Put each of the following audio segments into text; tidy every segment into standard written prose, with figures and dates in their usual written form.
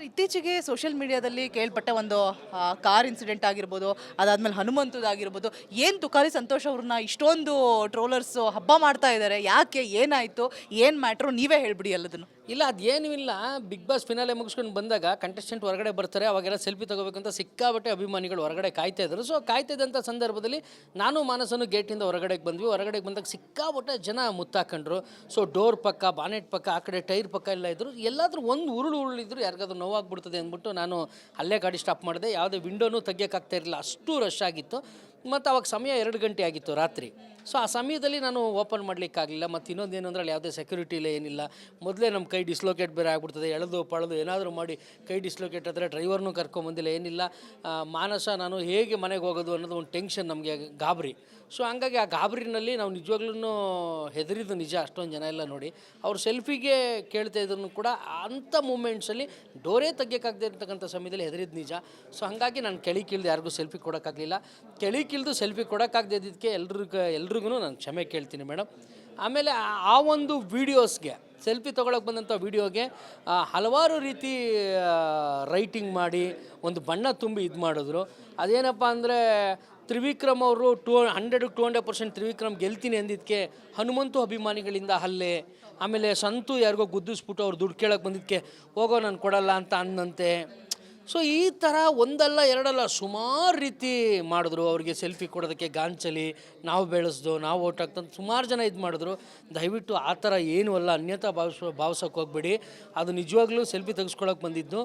ಇತ್ತೀಚೆಗೆ ಸೋಷಿಯಲ್ ಮೀಡಿಯಾದಲ್ಲಿ ಕೇಳ್ಪಟ್ಟ ಒಂದು ಕಾರ್ ಇನ್ಸಿಡೆಂಟ್ ಆಗಿರ್ಬೋದು, ಅದಾದ್ಮೇಲೆ ಹನುಮಂತದಾಗಿರ್ಬೋದು, ಏನು ತುಕಾಲಿ ಸಂತೋಷ್ ಅವ್ರನ್ನ ಇಷ್ಟೊಂದು ಟ್ರೋಲರ್ಸ್ ಹಬ್ಬ ಮಾಡ್ತಾ ಇದ್ದಾರೆ. ಯಾಕೆ, ಏನಾಯ್ತು, ಏನು ಮ್ಯಾಟ್ರು, ನೀವೇ ಹೇಳ್ಬಿಡಿ ಎಲ್ಲದನ್ನು. ಇಲ್ಲ ಅದೇನೂ ಇಲ್ಲ. ಬಿಗ್ ಬಾಸ್ ಫಿನಾಲೆ ಮುಗಿಸ್ಕೊಂಡು ಬಂದಾಗ ಕಂಟೆಸ್ಟೆಂಟ್ ಹೊರಗಡೆ ಬರ್ತಾರೆ, ಅವಾಗೆಲ್ಲ ಸೆಲ್ಫಿ ತೊಗೋಬೇಕಂತ ಸಿಕ್ಕಾಬಟ್ಟೆ ಅಭಿಮಾನಿಗಳು ಹೊರಗಡೆ ಕಾಯ್ತಾ ಇದ್ರು. ಸೊ ಕಾಯ್ತಿದ್ದಂಥ ಸಂದರ್ಭದಲ್ಲಿ ನಾನು ಮಾನಸನು ಗೇಟಿಂದ ಹೊರಗಡೆಗೆ ಬಂದ್ವಿ. ಹೊರಗಡೆಗೆ ಬಂದಾಗ ಸಿಕ್ಕಾಬಟ್ಟೆ ಜನ ಮುತ್ತಾಕೊಂಡ್ರು. ಸೊ ಡೋರ್ ಪಕ್ಕ, ಬಾನೆಟ್ ಪಕ್ಕ, ಆ ಕಡೆ ಟೈರ್ ಪಕ್ಕ ಎಲ್ಲ ಇದ್ರು. ಎಲ್ಲಾದರೂ ಒಂದು ಉರುಳಿದ್ರು, ಯಾರಿಗಾದ್ರೂ ನೋವಾಗ್ಬಿಡ್ತದೆ ಅಂದ್ಬಿಟ್ಟು ನಾನು ಅಲ್ಲೇ ಗಾಡಿ ಸ್ಟಾಪ್ ಮಾಡಿದೆ. ಯಾವುದೇ ವಿಂಡೋನೂ ತೆಗಿಯೋಕ್ಕಾಗ್ತಾ ಇರಲಿಲ್ಲ, ಅಷ್ಟು ರಶ್ ಆಗಿತ್ತು. ಮತ್ತು ಅವಾಗ ಸಮಯ 2 ಗಂಟೆ ಆಗಿತ್ತು ರಾತ್ರಿ. ಸೊ ಆ ಸಮಯದಲ್ಲಿ ನಾನು ಓಪನ್ ಮಾಡಲಿಕ್ಕಾಗಲಿಲ್ಲ. ಮತ್ತು ಇನ್ನೊಂದೇನು ಅಂದರೆ ಅಲ್ಲಿ ಯಾವುದೇ ಸೆಕ್ಯೂರಿಟಿ ಇಲ್ಲ, ಏನಿಲ್ಲ. ಮೊದಲೇ ನಮ್ಮ ಕೈ ಡಿಸ್ಲೊಕೇಟ್ ಬೇರೆ ಆಗ್ಬಿಡ್ತದೆ. ಎಳೆದು ಪಳೆದು ಏನಾದರೂ ಮಾಡಿ ಕೈ ಡಿಸ್ಲೊಕೇಟ್ ಆದರೆ ಡ್ರೈವರ್ನೂ ಕರ್ಕೊಂಬಂದಿಲ್ಲ, ಏನಿಲ್ಲ. ಮಾನಸ ನಾನು ಹೇಗೆ ಮನೆಗೆ ಹೋಗೋದು ಅನ್ನೋದು ಒಂದು ಟೆನ್ಷನ್, ನಮಗೆ ಗಾಬರಿ. ಸೊ ಹಂಗಾಗಿ ಆ ಗಾಬರಿನಲ್ಲಿ ನಾವು ನಿಜವಾಗ್ಲೂ ಹೆದರಿದ್ದು ನಿಜ. ಅಷ್ಟೊಂದು ಜನ ಎಲ್ಲ ನೋಡಿ ಅವ್ರು ಸೆಲ್ಫಿಗೆ ಕೇಳ್ತಾ ಇದ್ರು ಕೂಡ ಅಂಥ ಮೂಮೆಂಟ್ಸಲ್ಲಿ ಡೋರೇ ತೆಗಿಯೋಕ್ಕಾಗದೇ ಇರ್ತಕ್ಕಂಥ ಸಮಯದಲ್ಲಿ ಹೆದರಿದ್ದು ನಿಜ. ಸೊ ಹಾಗಾಗಿ ನಾನು ಕೆಳಗಿಳಿದು ಯಾರಿಗೂ ಸೆಲ್ಫಿ ಕೊಡೋಕ್ಕಾಗಲಿಲ್ಲ. ಕೆಳಗಿಳಿದು ಸೆಲ್ಫಿ ಕೊಡೋಕ್ಕಾಗದೇ ಇದ್ದಕ್ಕೆ ಎಲ್ರಿಗೂ ನಾನು ಕ್ಷಮೆ ಕೇಳ್ತೀನಿ ಮೇಡಮ್. ಆಮೇಲೆ ಆ ಒಂದು ವೀಡಿಯೋಸ್ಗೆ, ಸೆಲ್ಫಿ ತೊಗೊಳಕ್ಕೆ ಬಂದಂಥ ವೀಡಿಯೋಗೆ ಹಲವಾರು ರೀತಿ ರೈಟಿಂಗ್ ಮಾಡಿ ಒಂದು ಬಣ್ಣ ತುಂಬಿ ಇದು ಮಾಡಿದ್ರು. ಅದೇನಪ್ಪ ಅಂದರೆ ತ್ರಿವಿಕ್ರಮ್ ಅವರು 100% ತ್ರಿವಿಕ್ರಮ್ ಗೆಲ್ತೀನಿ ಅಂದಿದ್ದಕ್ಕೆ ಹನುಮಂತು ಅಭಿಮಾನಿಗಳಿಂದ ಹಲ್ಲೆ. ಆಮೇಲೆ ಸಂತು ಯಾರಿಗೋ ಗುದ್ದಿಸ್ಬಿಟ್ಟು ಅವ್ರು ದುಡ್ಡು ಕೇಳೋಕ್ಕೆ ಬಂದಿದ್ದಕ್ಕೆ ಹೋಗೋ ನಾನು ಕೊಡಲ್ಲ ಅಂತ ಅಂದಂತೆ. ಸೊ ಈ ಥರ ಒಂದಲ್ಲ ಎರಡಲ್ಲ ಸುಮಾರು ರೀತಿ ಮಾಡಿದ್ರು. ಅವ್ರಿಗೆ ಸೆಲ್ಫಿ ಕೊಡೋದಕ್ಕೆ ಗಾಂಚಲಿ, ನಾವು ಬೆಳೆಸ್ದು, ನಾವು ಓಟ್ ಹಾಕ್ತಂತ ಸುಮಾರು ಜನ ಇದು ಮಾಡಿದ್ರು. ದಯವಿಟ್ಟು ಆ ಥರ ಏನೂ ಅಲ್ಲ, ಅನ್ಯತಾ ಭಾವಿಸೋಕೆ ಹೋಗ್ಬೇಡಿ. ಅದು ನಿಜವಾಗ್ಲೂ ಸೆಲ್ಫಿ ತೆಗೆಸ್ಕೊಳಕ್ಕೆ ಬಂದಿದ್ದು.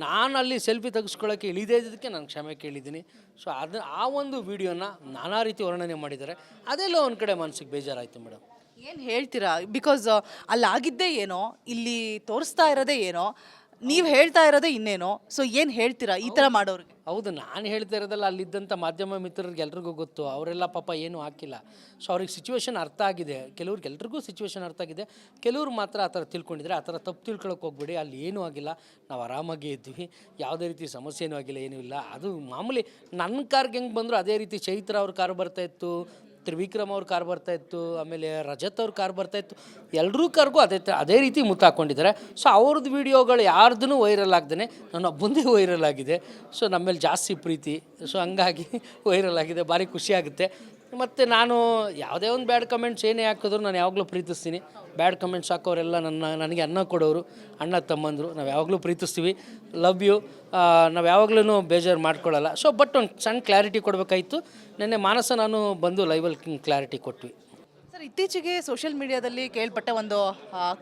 ನಾನು ಅಲ್ಲಿ ಸೆಲ್ಫಿ ತೆಗೆಸ್ಕೊಳ್ಳೋಕ್ಕೆ ಇಳಿದೇ ಇದ್ದಕ್ಕೆ ನಾನು ಕ್ಷಮೆ ಕೇಳಿದ್ದೀನಿ. ಸೊ ಆ ಒಂದು ವಿಡಿಯೋನ ನಾನಾ ರೀತಿ ವರ್ಣನೆ ಮಾಡಿದ್ದಾರೆ. ಅದೆಲ್ಲ ಒಂದು ಕಡೆ ಮನಸ್ಸಿಗೆ ಬೇಜಾರಾಯಿತು ಮೇಡಮ್. ಏನು ಹೇಳ್ತೀರಾ? ಬಿಕಾಸ್ ಅಲ್ಲಾಗಿದ್ದೇ ಏನೋ, ಇಲ್ಲಿ ತೋರಿಸ್ತಾ ಇರೋದೇ ಏನೋ, ನೀವು ಹೇಳ್ತಾ ಇರೋದೇ ಇನ್ನೇನೋ. ಸೊ ಏನು ಹೇಳ್ತೀರಾ ಈ ಥರ ಮಾಡೋರಿಗೆ? ಹೌದು, ನಾನು ಹೇಳ್ತಾ ಇರೋದಲ್ಲ, ಅಲ್ಲಿದ್ದಂಥ ಮಾಧ್ಯಮ ಮಿತ್ರರಿಗೆ ಎಲ್ರಿಗೂ ಗೊತ್ತು. ಅವರೆಲ್ಲ ಪಾಪ ಏನೂ ಹಾಕಿಲ್ಲ. ಸೊ ಅವ್ರಿಗೆ ಸಿಚುವೇಶನ್ ಅರ್ಥ ಆಗಿದೆ. ಎಲ್ರಿಗೂ ಸಿಚುವೇಶನ್ ಅರ್ಥ ಆಗಿದೆ. ಕೆಲವ್ರು ಮಾತ್ರ ಆ ಥರ ತಿಳ್ಕೊಂಡಿದ್ದಾರೆ. ಆ ಥರ ತಪ್ಪು ತಿಳ್ಕೊಳಕ್ಕೆ ಹೋಗ್ಬೇಡಿ. ಅಲ್ಲಿ ಏನೂ ಆಗಿಲ್ಲ, ನಾವು ಆರಾಮಾಗೇ ಇದ್ವಿ. ಯಾವುದೇ ರೀತಿ ಸಮಸ್ಯೆ ಏನೂ ಆಗಿಲ್ಲ, ಏನೂ ಇಲ್ಲ. ಅದು ಮಾಮೂಲಿ. ನನ್ನ ಕಾರ್ಗೆ ಹೆಂಗೆ ಬಂದರು ಅದೇ ರೀತಿ ಚೈತ್ರ ಅವ್ರ ಕಾರು ಬರ್ತಾಯಿತ್ತು, ತ್ರಿವಿಕ್ರಮ್ ಅವ್ರ ಕಾರ್ ಬರ್ತಾಯಿತ್ತು, ಆಮೇಲೆ ರಜತ್ ಅವ್ರ ಕಾರ್ ಬರ್ತಾಯಿತ್ತು. ಎಲ್ಲರೂ ಕಾರ್ಗೂ ಅದೇ ರೀತಿ ಮುತ್ತಾಕೊಂಡಿದ್ದಾರೆ. ಸೊ ಅವ್ರದ್ದು ವೀಡಿಯೋಗಳು ಯಾರ್ದೂ ವೈರಲ್ ಆಗ್ದೇ ನನ್ನ ಒಬ್ಬಂದೇ ವೈರಲ್ ಆಗಿದೆ. ಸೊ ನಮ್ಮ ಮೇಲೆ ಜಾಸ್ತಿ ಪ್ರೀತಿ. ಸೊ ಹಂಗಾಗಿ ವೈರಲ್ ಆಗಿದೆ, ಭಾರಿ ಖುಷಿಯಾಗುತ್ತೆ. ಮತ್ತು ನಾನು ಯಾವುದೇ ಒಂದು ಬ್ಯಾಡ್ ಕಮೆಂಟ್ಸ್ ಏನೇ ಹಾಕಿದ್ರು ನಾನು ಯಾವಾಗಲೂ ಪ್ರೀತಿಸ್ತೀನಿ. ಬ್ಯಾಡ್ ಕಮೆಂಟ್ಸ್ ಹಾಕೋರೆಲ್ಲ ನನಗೆ ಅನ್ನ ಕೊಡೋರು, ಅಣ್ಣ ತಮ್ಮಂದರು. ನಾವು ಯಾವಾಗಲೂ ಪ್ರೀತಿಸ್ತೀವಿ. Love you. ನಾವು ಯಾವಾಗಲೂ ಬೇಜಾರು ಮಾಡ್ಕೊಳ್ಳಲ್ಲ. ಸೊ ಬಟ್ ಒಂದು ಸಣ್ಣ ಕ್ಲಾರಿಟಿ ಕೊಡಬೇಕಾಯಿತು. ನೆನ್ನೆ ಮಾನಸ ನಾನು ಬಂದು ಲೈವಲ್ಲಿ ಕ್ಲಾರಿಟಿ ಕೊಟ್ವಿ. ಸರ್, ಇತ್ತೀಚೆಗೆ ಸೋಷಿಯಲ್ ಮೀಡಿಯಾದಲ್ಲಿ ಕೇಳ್ಪಟ್ಟ ಒಂದು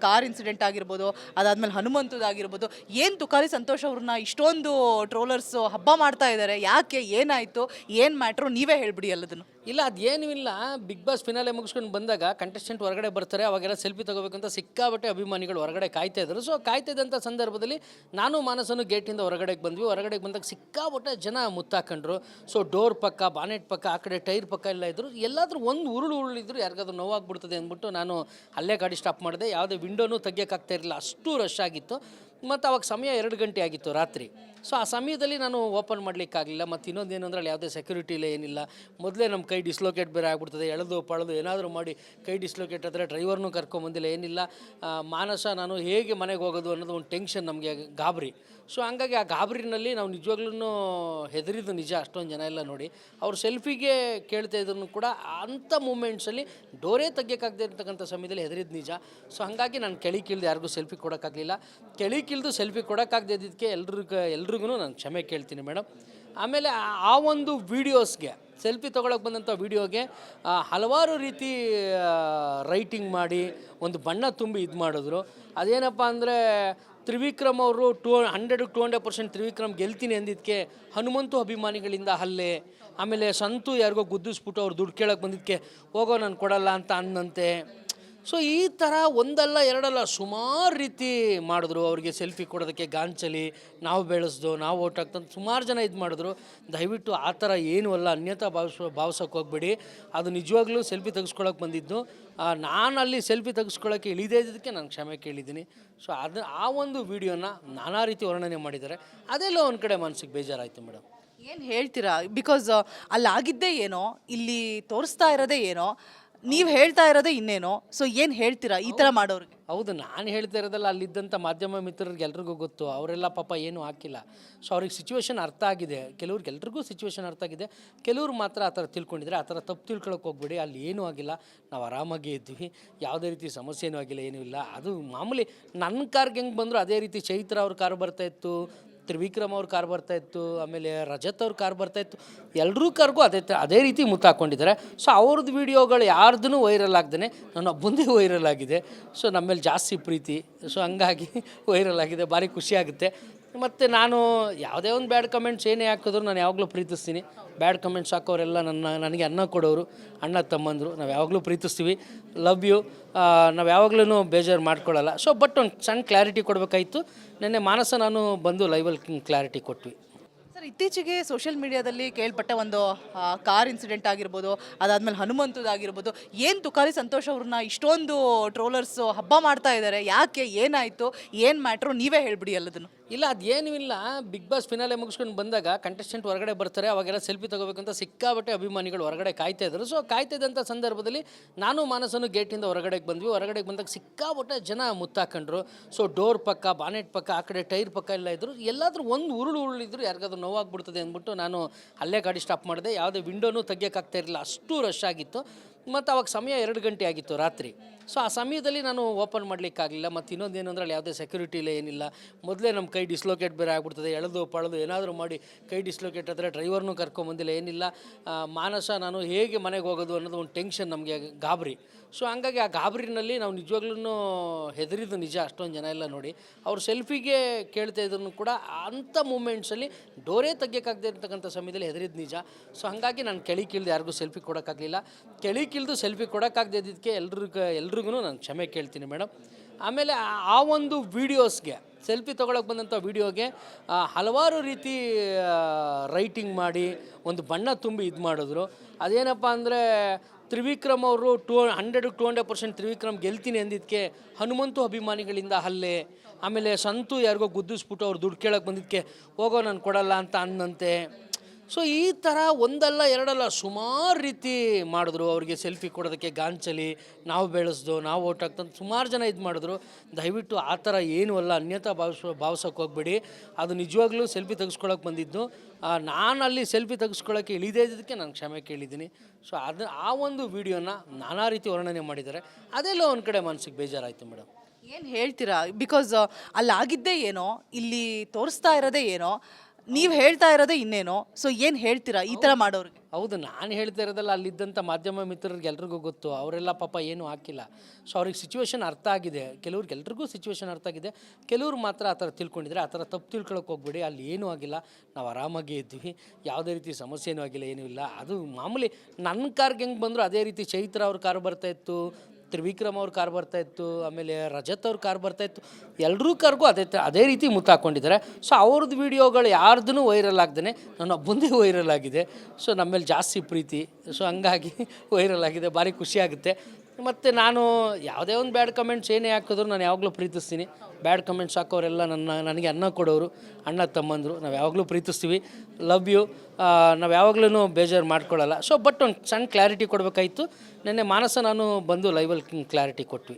ಕಾರ್ ಇನ್ಸಿಡೆಂಟ್ ಆಗಿರ್ಬೋದು, ಅದಾದ್ಮೇಲೆ ಹನುಮಂತದಾಗಿರ್ಬೋದು, ಏನು ತುಕಾಲಿ ಸಂತೋಷ್ ಅವ್ರನ್ನ ಇಷ್ಟೊಂದು ಟ್ರೋಲರ್ಸ್ ಹಬ್ಬ ಮಾಡ್ತಾ ಇದ್ದಾರೆ. ಯಾಕೆ, ಏನಾಯಿತು, ಏನು ಮ್ಯಾಟ್ರು, ನೀವೇ ಹೇಳ್ಬಿಡಿ ಎಲ್ಲದನ್ನು. ಇಲ್ಲ ಅದೇನೂ ಇಲ್ಲ. ಬಿಗ್ ಬಾಸ್ ಫಿನಾಲೆ ಮುಗಿಸ್ಕೊಂಡು ಬಂದಾಗ ಕಂಟೆಸ್ಟೆಂಟ್ ಹೊರಗಡೆ ಬರ್ತಾರೆ, ಅವಾಗೆಲ್ಲ ಸೆಲ್ಫಿ ತೊಗೋಬೇಕಂತ ಸಿಕ್ಕಾಬಟ್ಟೆ ಅಭಿಮಾನಿಗಳು ಹೊರಗಡೆ ಕಾಯ್ತಾ ಇದ್ರು. ಸೊ ಕಾಯ್ತಿದ್ದಂಥ ಸಂದರ್ಭದಲ್ಲಿ ನಾನು ಮಾನಸನು ಗೇಟಿಂದ ಹೊರಗಡೆಗೆ ಬಂದ್ವಿ. ಹೊರಗಡೆಗೆ ಬಂದಾಗ ಸಿಕ್ಕಾಬಟ್ಟೆ ಜನ ಮುತ್ತಾಕೊಂಡ್ರು. ಸೊ ಡೋರ್ ಪಕ್ಕ, ಬಾನೆಟ್ ಪಕ್ಕ, ಆ ಕಡೆ ಟೈರ್ ಪಕ್ಕ ಎಲ್ಲ ಇದ್ರು. ಎಲ್ಲಾದರೂ ಒಂದು ಉರುಳಿದ್ರು, ಯಾರಿಗಾದ್ರೂ ನೋವಾಗ್ಬಿಡ್ತದೆ ಅಂದ್ಬಿಟ್ಟು ನಾನು ಅಲ್ಲೇ ಗಾಡಿ ಸ್ಟಾಪ್ ಮಾಡಿದೆ. ಯಾವುದೇ ವಿಂಡೋನೂ ತೆಗಿಯೋಕ್ಕಾಗ್ತಾ ಇರಲಿಲ್ಲ, ಅಷ್ಟು ರಶ್ ಆಗಿತ್ತು. ಮತ್ತು ಅವಾಗ ಸಮಯ 2 ಗಂಟೆ ಆಗಿತ್ತು ರಾತ್ರಿ. ಸೊ ಆ ಸಮಯದಲ್ಲಿ ನಾನು ಓಪನ್ ಮಾಡಲಿಕ್ಕಾಗಲಿಲ್ಲ. ಮತ್ತು ಇನ್ನೊಂದೇನು ಅಂದರೆ ಅಲ್ಲಿ ಯಾವುದೇ ಸೆಕ್ಯೂರಿಟಿ ಇಲ್ಲ, ಏನಿಲ್ಲ. ಮೊದಲೇ ನಮ್ಮ ಕೈ ಡಿಸ್ಲೊಕೇಟ್ ಬೇರೆ ಆಗ್ಬಿಡ್ತದೆ. ಎಳೆದು ಪಳೆದು ಏನಾದರೂ ಮಾಡಿ ಕೈ ಡಿಸ್ಲೊಕೇಟ್ ಆದರೆ ಡ್ರೈವರ್ನೂ ಕರ್ಕೊಂಬಂದಿಲ್ಲ, ಏನಿಲ್ಲ. ಮಾನಸ ನಾನು ಹೇಗೆ ಮನೆಗೆ ಹೋಗೋದು ಅನ್ನೋದು ಒಂದು ಟೆನ್ಷನ್, ನಮಗೆ ಗಾಬರಿ. ಸೊ ಹಂಗಾಗಿ ಆ ಗಾಬರಿನಲ್ಲಿ ನಾವು ನಿಜವಾಗ್ಲೂ ಹೆದರಿದ್ದು ನಿಜ. ಅಷ್ಟೊಂದು ಜನ ಎಲ್ಲ ನೋಡಿ ಅವ್ರು ಸೆಲ್ಫಿಗೆ ಕೇಳ್ತಾ ಇದ್ರು ಕೂಡ ಅಂಥ ಮೂಮೆಂಟ್ಸಲ್ಲಿ ಡೋರೇ ತೆಗಿಯೋಕ್ಕಾಗದೇ ಇರ್ತಕ್ಕಂಥ ಸಮಯದಲ್ಲಿ ಹೆದರಿದ್ದು ನಿಜ. ಸೊ ಹಾಗಾಗಿ ನಾನು ಕೆಳಗಿಳಿದು ಯಾರಿಗೂ ಸೆಲ್ಫಿ ಕೊಡೋಕ್ಕಾಗಲಿಲ್ಲ. ಕೆಳಗಿಳಿದು ಸೆಲ್ಫಿ ಕೊಡೋಕ್ಕಾಗದೇ ಇದ್ದಕ್ಕೆ ಎಲ್ರಿಗೂ ನಾನು ಕ್ಷಮೆ ಕೇಳ್ತೀನಿ ಮೇಡಮ್. ಆಮೇಲೆ ಆ ಒಂದು ವೀಡಿಯೋಸ್ಗೆ, ಸೆಲ್ಫಿ ತೊಗೊಳಕ್ಕೆ ಬಂದಂಥ ವೀಡಿಯೋಗೆ ಹಲವಾರು ರೀತಿ ರೈಟಿಂಗ್ ಮಾಡಿ ಒಂದು ಬಣ್ಣ ತುಂಬಿ ಇದು ಮಾಡಿದ್ರು. ಅದೇನಪ್ಪ ಅಂದರೆ ತ್ರಿವಿಕ್ರಮ್ ಅವರು 100% ತ್ರಿವಿಕ್ರಮ್ ಗೆಲ್ತೀನಿ ಅಂದಿದ್ದಕ್ಕೆ ಹನುಮಂತು ಅಭಿಮಾನಿಗಳಿಂದ ಹಲ್ಲೆ. ಆಮೇಲೆ ಸಂತು ಯಾರಿಗೋ ಗುದ್ದಿಸ್ಬಿಟ್ಟು ಅವ್ರು ದುಡ್ಡು ಕೇಳೋಕ್ಕೆ ಬಂದಿದ್ದಕ್ಕೆ ಹೋಗೋ ನಾನು ಕೊಡಲ್ಲ ಅಂತ ಅಂದಂತೆ. ಸೊ ಈ ಥರ ಒಂದಲ್ಲ ಎರಡಲ್ಲ ಸುಮಾರು ರೀತಿ ಮಾಡಿದ್ರು. ಅವ್ರಿಗೆ ಸೆಲ್ಫಿ ಕೊಡೋದಕ್ಕೆ ಗಾಂಚಲಿ, ನಾವು ಬೆಳೆಸ್ದು, ನಾವು ಓಟ್ ಹಾಕ್ತಂತ ಸುಮಾರು ಜನ ಇದು ಮಾಡಿದ್ರು. ದಯವಿಟ್ಟು ಆ ಥರ ಏನೂ ಅಲ್ಲ, ಅನ್ಯತಾ ಭಾವಿಸೋಕೆ ಹೋಗ್ಬೇಡಿ. ಅದು ನಿಜವಾಗ್ಲೂ ಸೆಲ್ಫಿ ತೆಗೆಸ್ಕೊಳಕ್ಕೆ ಬಂದಿದ್ದು. ನಾನು ಅಲ್ಲಿ ಸೆಲ್ಫಿ ತೆಗೆಸ್ಕೊಳ್ಳೋಕ್ಕೆ ಇಳಿದೇ ಇದ್ದಕ್ಕೆ ನಾನು ಕ್ಷಮೆ ಕೇಳಿದ್ದೀನಿ. ಸೊ ಆ ಒಂದು ವಿಡಿಯೋನ ನಾನಾ ರೀತಿ ವರ್ಣನೆ ಮಾಡಿದ್ದಾರೆ. ಅದೆಲ್ಲ ಒಂದು ಕಡೆ ಮನಸ್ಸಿಗೆ ಬೇಜಾರಾಯಿತು ಮೇಡಮ್. ಏನು ಹೇಳ್ತೀರಾ? ಬಿಕಾಸ್ ಅಲ್ಲಾಗಿದ್ದೇ ಏನೋ, ಇಲ್ಲಿ ತೋರಿಸ್ತಾ ಇರೋದೇ ಏನೋ, ನೀವು ಹೇಳ್ತಾ ಇರೋದೇ ಇನ್ನೇನೋ, ಸೊ ಏನು ಹೇಳ್ತೀರಾ ಈ ಥರ ಮಾಡೋರಿಗೆ? ಹೌದು, ನಾನು ಹೇಳ್ತಾ ಇರೋದಲ್ಲ, ಅಲ್ಲಿದ್ದಂಥ ಮಾಧ್ಯಮ ಮಿತ್ರರಿಗೆ ಎಲ್ರಿಗೂ ಗೊತ್ತು. ಅವರೆಲ್ಲ ಪಾಪ ಏನೂ ಹಾಕಿಲ್ಲ. ಸೊ ಅವ್ರಿಗೆ ಸಿಚುವೇಶನ್ ಅರ್ಥ ಆಗಿದೆ. ಎಲ್ರಿಗೂ ಸಿಚುವೇಶನ್ ಅರ್ಥ ಆಗಿದೆ. ಕೆಲವ್ರು ಮಾತ್ರ ಆ ಥರ ತಿಳ್ಕೊಂಡಿದ್ರೆ, ಆ ಥರ ತಪ್ಪು ತಿಳ್ಕೊಳಕ್ಕೆ ಹೋಗ್ಬೇಡಿ. ಅಲ್ಲಿ ಏನೂ ಆಗಿಲ್ಲ, ನಾವು ಆರಾಮಾಗಿ ಇದ್ವಿ, ಯಾವುದೇ ರೀತಿ ಸಮಸ್ಯೆನೂ ಆಗಿಲ್ಲ, ಏನೂ ಇಲ್ಲ. ಅದು ಮಾಮೂಲಿ ನನ್ನ ಕಾರ್ಗೆ ಹೆಂಗೆ ಬಂದರೂ ಅದೇ ರೀತಿ ಚೈತ್ರ ಅವ್ರ ಕಾರು ಬರ್ತಾಯಿತ್ತು, ತ್ರಿವಿಕ್ರಮ್ ಅವ್ರ ಕಾರ್ ಬರ್ತಾಯಿತ್ತು, ಆಮೇಲೆ ರಜತ್ ಅವ್ರ ಕಾರ್ ಬರ್ತಾಯಿತ್ತು. ಎಲ್ಲರೂ ಕಾರ್ಗೂ ಅದೇ ರೀತಿ ಮುತ್ತಾಕೊಂಡಿದ್ದಾರೆ. ಸೊ ಅವ್ರದ್ದು ವೀಡಿಯೋಗಳು ಯಾರ್ದೂ ವೈರಲ್ ಆಗ್ದೇ ನನ್ನ ಒಬ್ಬಂದೇ ವೈರಲ್ ಆಗಿದೆ. ಸೊ ನಮ್ಮ ಮೇಲೆ ಜಾಸ್ತಿ ಪ್ರೀತಿ. ಸೊ ಹಂಗಾಗಿ ವೈರಲ್ ಆಗಿದೆ, ಭಾರಿ ಖುಷಿಯಾಗುತ್ತೆ. ಮತ್ತು ನಾನು ಯಾವುದೇ ಒಂದು ಬ್ಯಾಡ್ ಕಮೆಂಟ್ಸ್ ಏನೇ ಹಾಕಿದ್ರು ನಾನು ಯಾವಾಗಲೂ ಪ್ರೀತಿಸ್ತೀನಿ. ಬ್ಯಾಡ್ ಕಮೆಂಟ್ಸ್ ಹಾಕೋರೆಲ್ಲ ನನಗೆ ಅನ್ನ ಕೊಡೋರು, ಅಣ್ಣ ತಮ್ಮಂದರು. ನಾವು ಯಾವಾಗಲೂ ಪ್ರೀತಿಸ್ತೀವಿ. Love you. ನಾವು ಯಾವಾಗಲೂ ಬೇಜಾರು ಮಾಡ್ಕೊಳ್ಳಲ್ಲ. ಸೊ ಬಟ್ ಒಂದು ಸಣ್ಣ ಕ್ಲಾರಿಟಿ ಕೊಡಬೇಕಾಯಿತು. ನೆನ್ನೆ ಮಾನಸ ನಾನು ಬಂದು ಲೈವಲ್ಲಿ ಕ್ಲಾರಿಟಿ ಕೊಟ್ವಿ. ಸರ್, ಇತ್ತೀಚೆಗೆ ಸೋಷಿಯಲ್ ಮೀಡಿಯಾದಲ್ಲಿ ಕೇಳ್ಪಟ್ಟ ಒಂದು ಕಾರ್ ಇನ್ಸಿಡೆಂಟ್ ಆಗಿರ್ಬೋದು, ಅದಾದ್ಮೇಲೆ ಹನುಮಂತದಾಗಿರ್ಬೋದು, ಏನು ತುಕಾಲಿ ಸಂತೋಷ್ ಅವ್ರನ್ನ ಇಷ್ಟೊಂದು ಟ್ರೋಲರ್ಸ್ ಹಬ್ಬ ಮಾಡ್ತಾ ಇದ್ದಾರೆ, ಯಾಕೆ, ಏನಾಯಿತು, ಏನು ಮ್ಯಾಟ್ರು, ನೀವೇ ಹೇಳ್ಬಿಡಿ ಎಲ್ಲದನ್ನು. ಇಲ್ಲ, ಅದೇನೂ ಇಲ್ಲ. ಬಿಗ್ ಬಾಸ್ ಫಿನಾಲೆ ಮುಗಿಸ್ಕೊಂಡು ಬಂದಾಗ ಕಂಟೆಸ್ಟೆಂಟ್ ಹೊರಗಡೆ ಬರ್ತಾರೆ, ಅವಾಗೆಲ್ಲ ಸೆಲ್ಫಿ ತೊಗೋಬೇಕಂತ ಸಿಕ್ಕಾಬಟ್ಟೆ ಅಭಿಮಾನಿಗಳು ಹೊರಗಡೆ ಕಾಯ್ತಾ ಇದ್ರು. ಸೊ ಕಾಯ್ತಿದ್ದಂಥ ಸಂದರ್ಭದಲ್ಲಿ ನಾನು ಮಾನಸನು ಗೇಟಿಂದ ಹೊರಗಡೆಗೆ ಬಂದ್ವಿ. ಹೊರಗಡೆಗೆ ಬಂದಾಗ ಸಿಕ್ಕಾಬಟ್ಟೆ ಜನ ಮುತ್ತಾಕೊಂಡ್ರು. ಸೊ ಡೋರ್ ಪಕ್ಕ, ಬಾನೆಟ್ ಪಕ್ಕ, ಆ ಕಡೆ ಟೈರ್ ಪಕ್ಕ ಎಲ್ಲ ಇದ್ದರು. ಎಲ್ಲಾದರೂ ಒಂದು ಉರುಳಿದ್ರು, ಯಾರಿಗಾದ್ರೂ ನೋವಾಗ್ಬಿಡ್ತದೆ ಅಂದ್ಬಿಟ್ಟು ನಾನು ಅಲ್ಲೇ ಗಾಡಿ ಸ್ಟಾಪ್ ಮಾಡಿದೆ. ಯಾವುದೇ ವಿಂಡೋನೂ ತೆಗಿಯೋಕ್ಕಾಗ್ತಾ ಇರಲಿಲ್ಲ, ಅಷ್ಟು ರಶ್ ಆಗಿತ್ತು. ಮತ್ತು ಅವಾಗ ಸಮಯ 2 ಗಂಟೆ ಆಗಿತ್ತು ರಾತ್ರಿ. ಸೊ ಆ ಸಮಯದಲ್ಲಿ ನಾನು ಓಪನ್ ಮಾಡಲಿಕ್ಕಾಗಲಿಲ್ಲ. ಮತ್ತು ಇನ್ನೊಂದೇನು ಅಂದರೆ ಅಲ್ಲಿ ಯಾವುದೇ ಸೆಕ್ಯೂರಿಟಿ ಇಲ್ಲ, ಏನಿಲ್ಲ. ಮೊದಲೇ ನಮ್ಮ ಕೈ ಡಿಸ್ಲೊಕೇಟ್ ಬೇರೆ ಆಗ್ಬಿಡ್ತದೆ. ಎಳೆದು ಪಳೆದು ಏನಾದರೂ ಮಾಡಿ ಕೈ ಡಿಸ್ಲೊಕೇಟ್ ಆದರೆ ಡ್ರೈವರ್ನೂ ಕರ್ಕೊಂಬಂದಿಲ್ಲ, ಏನಿಲ್ಲ. ಮಾನಸ ನಾನು ಹೇಗೆ ಮನೆಗೆ ಹೋಗೋದು ಅನ್ನೋದು ಒಂದು ಟೆನ್ಷನ್, ನಮಗೆ ಗಾಬರಿ. ಸೊ ಹಂಗಾಗಿ ಆ ಗಾಬರಿನಲ್ಲಿ ನಾವು ನಿಜವಾಗ್ಲೂ ಹೆದರಿದ್ದು ನಿಜ. ಅಷ್ಟೊಂದು ಜನ ಎಲ್ಲ ನೋಡಿ ಅವ್ರು ಸೆಲ್ಫಿಗೆ ಕೇಳ್ತಾ ಇದ್ರು ಕೂಡ ಅಂಥ ಮೂಮೆಂಟ್ಸಲ್ಲಿ ಡೋರೇ ತೆಗಿಯೋಕ್ಕಾಗದೇ ಇರ್ತಕ್ಕಂಥ ಸಮಯದಲ್ಲಿ ಹೆದರಿದ್ದು ನಿಜ. ಸೊ ಹಾಗಾಗಿ ನಾನು ಕೆಳಗಿಳಿದು ಯಾರಿಗೂ ಸೆಲ್ಫಿ ಕೊಡೋಕ್ಕಾಗಲಿಲ್ಲ. ಕೆಳಗಿಳಿದು ಸೆಲ್ಫಿ ಕೊಡೋಕ್ಕಾಗದೇ ಇದ್ದಕ್ಕೆ ಎಲ್ರಿಗೂ ನಾನು ಕ್ಷಮೆ ಕೇಳ್ತೀನಿ ಮೇಡಮ್. ಆಮೇಲೆ ಆ ಒಂದು ವೀಡಿಯೋಸ್ಗೆ, ಸೆಲ್ಫಿ ತೊಗೊಳಕ್ಕೆ ಬಂದಂಥ ವೀಡಿಯೋಗೆ ಹಲವಾರು ರೀತಿ ರೈಟಿಂಗ್ ಮಾಡಿ ಒಂದು ಬಣ್ಣ ತುಂಬಿ ಇದು ಮಾಡಿದ್ರು. ಅದೇನಪ್ಪ ಅಂದರೆ ತ್ರಿವಿಕ್ರಮ್ ಅವರು 100% ತ್ರಿವಿಕ್ರಮ್ ಗೆಲ್ತೀನಿ ಅಂದಿದ್ದಕ್ಕೆ ಹನುಮಂತು ಅಭಿಮಾನಿಗಳಿಂದ ಹಲ್ಲೆ, ಆಮೇಲೆ ಸಂತು ಯಾರಿಗೋ ಗುದ್ದಿಸ್ಬಿಟ್ಟು ಅವ್ರು ದುಡ್ಡು ಕೇಳೋಕ್ಕೆ ಬಂದಿದ್ದಕ್ಕೆ ಹೋಗೋ ನಾನು ಕೊಡಲ್ಲ ಅಂತ ಅನ್ನಂತೆ. ಸೊ ಈ ಥರ ಒಂದಲ್ಲ ಎರಡಲ್ಲ ಸುಮಾರು ರೀತಿ ಮಾಡಿದ್ರು. ಅವ್ರಿಗೆ ಸೆಲ್ಫಿ ಕೊಡೋದಕ್ಕೆ ಗಾಂಚಲಿ, ನಾವು ಬೆಳೆಸ್ದು, ನಾವು ಓಟ್ ಹಾಕ್ತಂತ ಸುಮಾರು ಜನ ಇದು ಮಾಡಿದ್ರು. ದಯವಿಟ್ಟು ಆ ಥರ ಏನೂ ಅಲ್ಲ, ಅನ್ಯತಾ ಭಾವಿಸೋಕೆ ಹೋಗ್ಬೇಡಿ. ಅದು ನಿಜವಾಗ್ಲೂ ಸೆಲ್ಫಿ ತೆಗೆಸ್ಕೊಳಕ್ಕೆ ಬಂದಿದ್ದು. ನಾನು ಅಲ್ಲಿ ಸೆಲ್ಫಿ ತೆಗೆಸ್ಕೊಳ್ಳೋಕ್ಕೆ ಇಳಿದೇ ಇದ್ದಕ್ಕೆ ನಾನು ಕ್ಷಮೆ ಕೇಳಿದ್ದೀನಿ. ಸೊ ಆ ಒಂದು ವೀಡಿಯೋನ ನಾನಾ ರೀತಿ ವರ್ಣನೆ ಮಾಡಿದ್ದಾರೆ. ಅದೆಲ್ಲೋ ಒಂದು ಕಡೆ ಮನಸ್ಸಿಗೆ ಬೇಜಾರಾಯಿತು ಮೇಡಮ್. ಏನು ಹೇಳ್ತೀರಾ? ಬಿಕಾಸ್ ಅಲ್ಲಾಗಿದ್ದೇ ಏನೋ, ಇಲ್ಲಿ ತೋರಿಸ್ತಾ ಇರೋದೇ ಏನೋ, ನೀವು ಹೇಳ್ತಾ ಇರೋದೇ ಇನ್ನೇನೋ, ಸೊ ಏನು ಹೇಳ್ತೀರಾ ಈ ಥರ ಮಾಡೋರಿಗೆ? ಹೌದು, ನಾನು ಹೇಳ್ತಾ ಇರೋದಲ್ಲ, ಅಲ್ಲಿದ್ದಂಥ ಮಾಧ್ಯಮ ಮಿತ್ರರಿಗೆ ಎಲ್ರಿಗೂ ಗೊತ್ತು. ಅವರೆಲ್ಲ ಪಾಪ ಏನೂ ಹಾಕಿಲ್ಲ. ಸೊ ಅವ್ರಿಗೆ ಸಿಚುವೇಶನ್ ಅರ್ಥ ಆಗಿದೆ. ಎಲ್ರಿಗೂ ಸಿಚುವೇಶನ್ ಅರ್ಥ ಆಗಿದೆ. ಕೆಲವ್ರು ಮಾತ್ರ ಆ ಥರ ತಿಳ್ಕೊಂಡಿದ್ರೆ, ಆ ಥರ ತಪ್ಪು ತಿಳ್ಕೊಳಕ್ಕೆ ಹೋಗ್ಬೇಡಿ. ಅಲ್ಲಿ ಏನೂ ಆಗಿಲ್ಲ, ನಾವು ಆರಾಮಾಗಿ ಇದ್ವಿ, ಯಾವುದೇ ರೀತಿ ಸಮಸ್ಯೆನೂ ಆಗಿಲ್ಲ, ಏನೂ ಇಲ್ಲ. ಅದು ಮಾಮೂಲಿ ನನ್ನ ಕಾರ್ಗೆ ಹೆಂಗೆ ಬಂದರೂ ಅದೇ ರೀತಿ ಚೈತ್ರ ಅವ್ರ ಕಾರು ಬರ್ತಾಯಿತ್ತು, ತ್ರಿವಿಕ್ರಮ್ ಅವ್ರ ಕಾರ್ ಬರ್ತಾಯಿತ್ತು, ಆಮೇಲೆ ರಜತ್ ಅವ್ರ ಕಾರ್ ಬರ್ತಾಯಿತ್ತು. ಎಲ್ಲರೂ ಕಾರ್ಗೂ ಅದೇ ರೀತಿ ಮುತ್ತಾಕೊಂಡಿದ್ದಾರೆ. ಸೊ ಅವ್ರದ್ದು ವೀಡಿಯೋಗಳು ಯಾರ್ದೂ ವೈರಲ್ ಆಗ್ದೇ ನನ್ನ ಒಬ್ಬಂದೇ ವೈರಲ್ ಆಗಿದೆ. ಸೊ ನಮ್ಮ ಮೇಲೆ ಜಾಸ್ತಿ ಪ್ರೀತಿ. ಸೊ ಹಂಗಾಗಿ ವೈರಲ್ ಆಗಿದೆ, ಭಾರಿ ಖುಷಿಯಾಗುತ್ತೆ. ಮತ್ತು ನಾನು ಯಾವುದೇ ಒಂದು ಬ್ಯಾಡ್ ಕಮೆಂಟ್ಸ್ ಏನೇ ಹಾಕಿದ್ರು ನಾನು ಯಾವಾಗಲೂ ಪ್ರೀತಿಸ್ತೀನಿ. ಬ್ಯಾಡ್ ಕಮೆಂಟ್ಸ್ ಹಾಕೋರೆಲ್ಲ ನನಗೆ ಅನ್ನ ಕೊಡೋರು, ಅಣ್ಣ ತಮ್ಮಂದರು. ನಾವು ಯಾವಾಗಲೂ ಪ್ರೀತಿಸ್ತೀವಿ. Love you. ನಾವು ಯಾವಾಗಲೂ ಬೇಜಾರು ಮಾಡ್ಕೊಳ್ಳಲ್ಲ. ಸೊ ಬಟ್ ಒಂದು ಸಣ್ಣ ಕ್ಲಾರಿಟಿ ಕೊಡಬೇಕಾಯಿತು. ನೆನ್ನೆ ಮಾನಸ ನಾನು ಬಂದು ಲೈವಲ್ಲಿ ಕ್ಲಾರಿಟಿ ಕೊಟ್ವಿ.